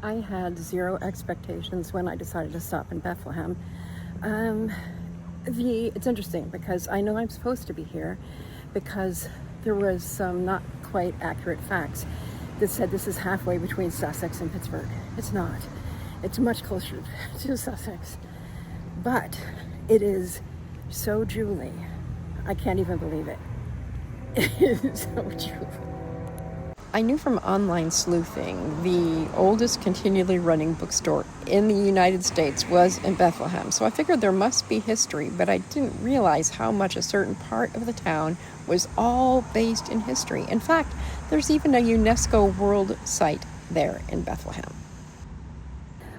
I had zero expectations when I decided to stop in Bethlehem. It's interesting because I know I'm supposed to be here because there was some not quite accurate facts that said this is halfway between Sussex and Pittsburgh. It's not. It's much closer to Sussex. But it is so jewelly. I can't even believe it. It is so jewelly. I knew from online sleuthing the oldest continually running bookstore in the United States was in Bethlehem. So I figured there must be history, but I didn't realize how much a certain part of the town was all based in history. In fact, there's even a UNESCO World Site there in Bethlehem.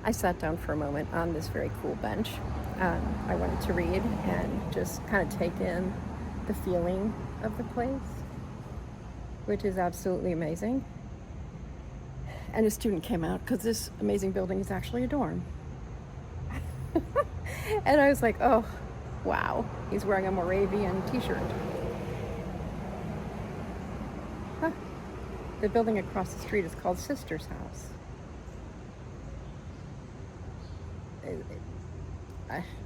I sat down for a moment on this very cool bench. I wanted to read and just kind of take in the feeling of the place, which is absolutely amazing. And a student came out because this amazing building is actually a dorm. And I was like, oh, wow. He's wearing a Moravian t-shirt. Huh. The building across the street is called Sister's House.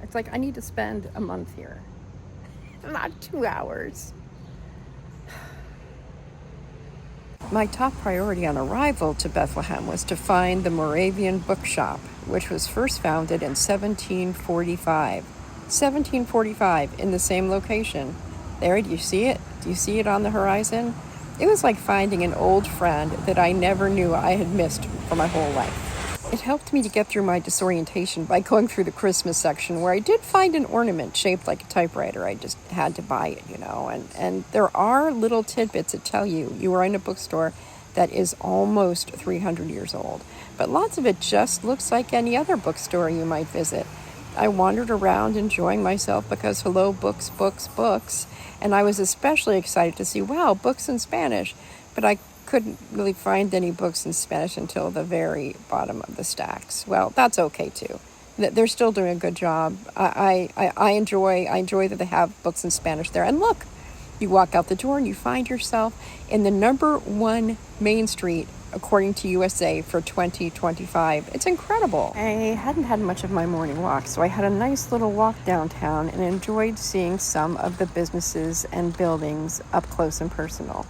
It's like I need to spend a month here, not 2 hours. My top priority on arrival to Bethlehem was to find the Moravian Bookshop, which was first founded in 1745. 1745 in the same location. There, do you see it? Do you see it on the horizon? It was like finding an old friend that I never knew I had missed for my whole life. It helped me to get through my disorientation by going through the Christmas section where I did find an ornament shaped like a typewriter. I just had to buy it, and there are little tidbits that tell you are in a bookstore that is almost 300 years old. But lots of it just looks like any other bookstore you might visit. I wandered around enjoying myself because hello, books, books, books. And I was especially excited to see, wow, books in Spanish. But I couldn't really find any books in Spanish until the very bottom of the stacks. Well, that's okay too. They're still doing a good job. I enjoy that they have books in Spanish there. And look, you walk out the door and you find yourself in the #1 Main Street according to USA for 2025. It's incredible. I hadn't had much of my morning walk, so I had a nice little walk downtown and enjoyed seeing some of the businesses and buildings up close and personal.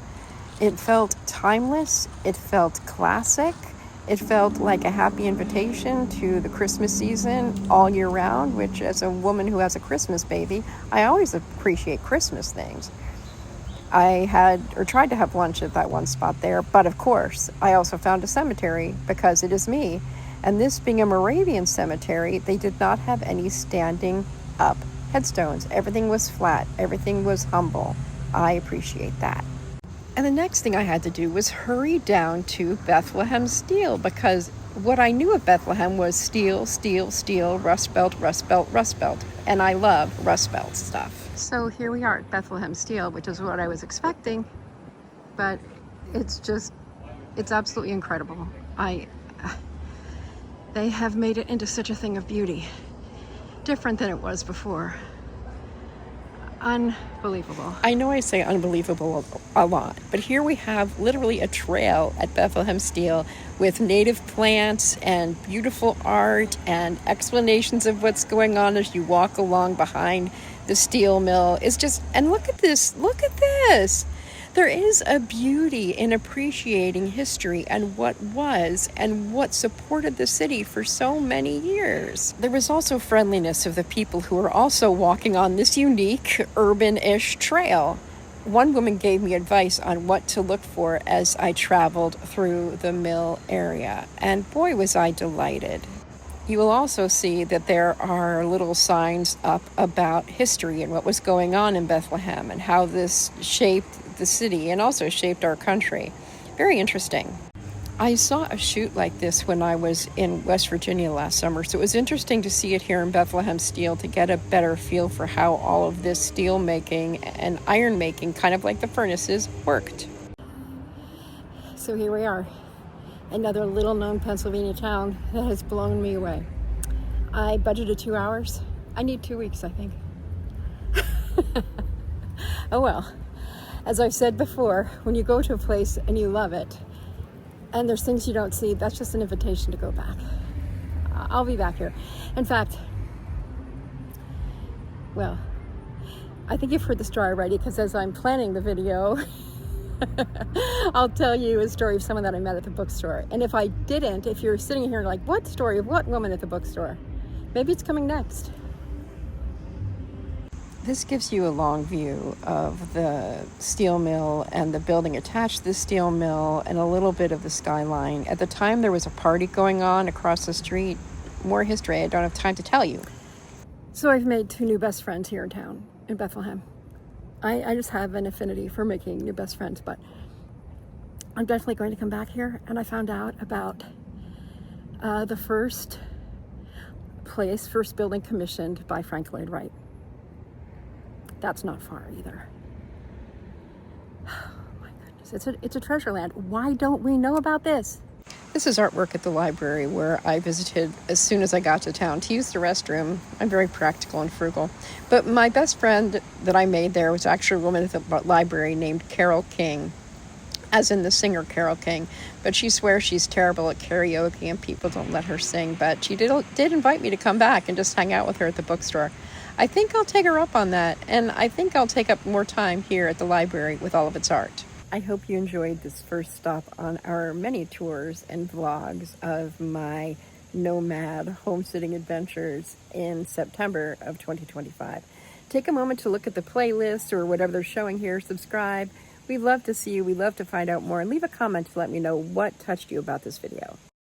It felt timeless, it felt classic, it felt like a happy invitation to the Christmas season all year round, which as a woman who has a Christmas baby, I always appreciate Christmas things. I tried to have lunch at that one spot there, but of course, I also found a cemetery because it is me. And this being a Moravian cemetery, they did not have any standing up headstones. Everything was flat, everything was humble. I appreciate that. And the next thing I had to do was hurry down to Bethlehem Steel because what I knew of Bethlehem was steel, steel, steel, rust belt, rust belt, rust belt. And I love rust belt stuff. So here we are at Bethlehem Steel, which is what I was expecting, but it's absolutely incredible. They have made it into such a thing of beauty, different than it was before. Unbelievable. I know I say unbelievable a lot, but here we have literally a trail at Bethlehem Steel with native plants and beautiful art and explanations of what's going on as you walk along behind the steel mill. And look at this. There is a beauty in appreciating history and what was and what supported the city for so many years. There was also friendliness of the people who were also walking on this unique urban-ish trail. One woman gave me advice on what to look for as I traveled through the mill area, and boy was I delighted. You will also see that there are little signs up about history and what was going on in Bethlehem and how this shaped the city and also shaped our country. Very interesting. I saw a shoot like this when I was in West Virginia last summer, so it was interesting to see it here in Bethlehem Steel to get a better feel for how all of this steel making and iron making, kind of like the furnaces, worked. So here we are. Another little-known Pennsylvania town that has blown me away. I budgeted 2 hours. I need 2 weeks, I think. Oh well. As I've said before, when you go to a place and you love it, and there's things you don't see, that's just an invitation to go back. I'll be back here. In fact, well, I think you've heard the story already, because as I'm planning the video, I'll tell you a story of someone that I met at the bookstore. And if I didn't, if you're sitting here like, what story of what woman at the bookstore? Maybe it's coming next. This gives you a long view of the steel mill and the building attached to the steel mill and a little bit of the skyline. At the time, there was a party going on across the street. More history I don't have time to tell you. So I've made 2 new best friends here in town, in Bethlehem. I just have an affinity for making new best friends, but I'm definitely going to come back here. And I found out about the first building commissioned by Frank Lloyd Wright. That's not far either. Oh my goodness, it's a treasure land. Why don't we know about this? This is artwork at the library where I visited as soon as I got to town to use the restroom. I'm very practical and frugal. But my best friend that I made there was actually a woman at the library named Carole King, as in the singer Carole King. But she swears she's terrible at karaoke and people don't let her sing. But she did invite me to come back and just hang out with her at the bookstore. I think I'll take her up on that, and I think I'll take up more time here at the library with all of its art. I hope you enjoyed this first stop on our many tours and vlogs of my nomad homesteading adventures in September of 2025. Take a moment to look at the playlist or whatever they're showing here, subscribe. We'd love to see you, we'd love to find out more, and leave a comment to let me know what touched you about this video.